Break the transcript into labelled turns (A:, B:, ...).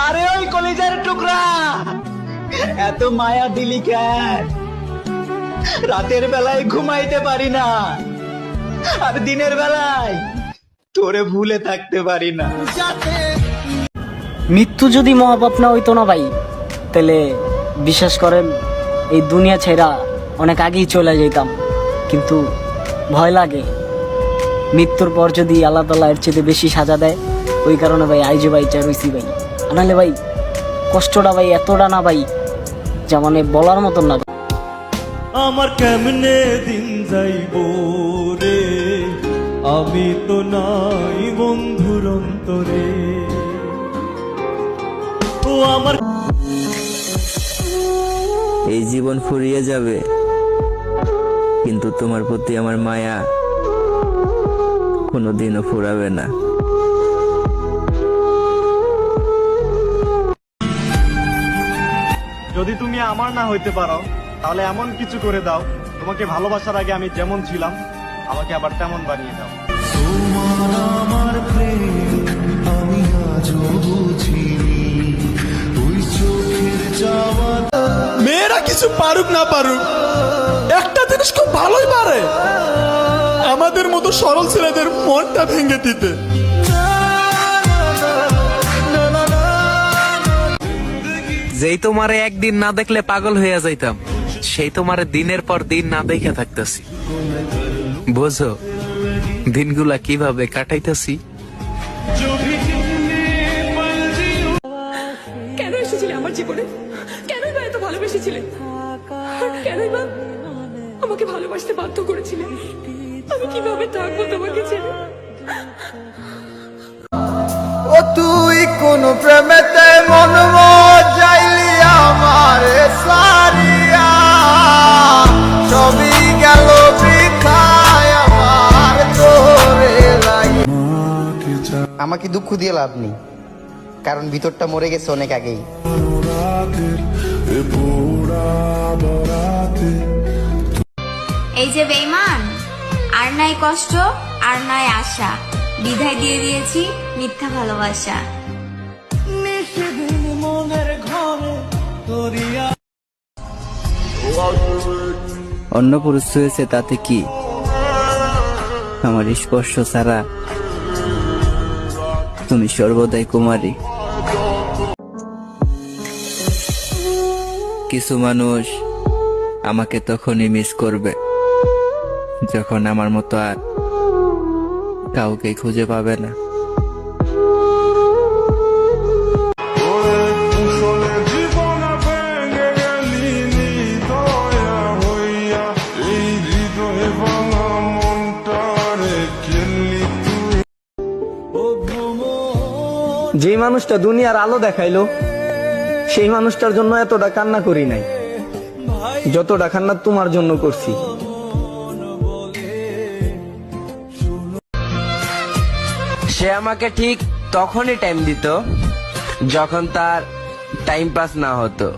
A: আরে ওই কলিজার টুকরা, এত মায়া দিলি কেন? রাতের বেলায় ঘুমাইতে পারি না, আর দিনের বেলায় তোরে ভুলে থাকতে পারি না।
B: মৃত্যু যদি মহাপাপ না হইতো না ভাই, তাহলে বিশ্বাস করেন এই দুনিয়া ছেড়া অনেক আগেই চলে যেতাম। কিন্তু ভয় লাগে, মৃত্যুর পর যদি আল্লাহ তাআলা এর চেয়ে বেশি সাজা দেয়, ওই কারণে ভাই আইজে ভাই চাই রইছি ভাই। নাহলে ভাই কষ্টটা ভাই এতটা না ভাই, যা মানে বলার মতন না।
C: আমার কেমনে দিন যাইব রে, আমি তো নাই বন্ধুর অন্তরে। ও আমার
D: এই জীবন ফুরিয়ে যাবে, কিন্তু তোমার প্রতি আমার মায়া কোনোদিনও ফুরাবে না।
E: যদি তুমি আমার না হইতে পারো, তাহলে এমন কিছু করে দাও, তোমাকে ভালোবাসার আগে আমি যেমন ছিলাম আমাকে আবার তেমন বানিয়ে দাও।
C: আমার প্রেম আমি আজও বুঝিনি, ওই চোখের যাওয়া।
F: মেয়েরা কিছু পারুক না পারুক, একটা জিনিস খুব ভালোই পারে, আমাদের মতো সরল ছেলেদের মনটা ভেঙে দিতে।
G: যেই তোমারে একদিন না দেখলে পাগল হইয়া যাইতাম, সেই তোমারে দিনের পর দিন না দেখে থাকতেছি। বোঝো দিনগুলা কিভাবে কাটাইতেছি।
H: কেন এসেছিলে আমার জীবনে? কেনই বা এত ভালোবেসেছিলে? কেনই বা আমাকে ভালোবাসতে বাধ্য করেছিলে? আমি কিভাবে থাকবো তোমাকে ছেড়ে?
A: ও তুই কোন প্রেমেতে মন যাইলি আমার সারিয়া, সবই গেল বৃথায় আমার তোরে লাগি। আমাকে দুঃখ দিয়ে লাভ নেই, কারণ ভিতরটা মরে গেছে অনেক আগেই।
I: এই যে বেঈমান, আর নাই কষ্ট আর নাই আশা, বিদায় দিয়ে দিয়েছি মিথ্যা ভালোবাসা।
D: অন্য পুরুষ হয়েছে তাতে কি, আমার স্পর্শ ছাড়া তুমি সর্বদাই কুমারী। কিছু মানুষ আমাকে তখনই মিস করবে যখন আমার মতো আর কাউকে খুঁজে পাবে না।
B: যে মানুষটা দুনিয়ার আলো দেখাইলো, সেই মানুষটার জন্য এতটা কান্না করি নাই যতটা কান্না তোমার জন্য করছি।
D: সে আমাকে ঠিক তখনই টাইম দিত যখন তার টাইম পাস না হতো।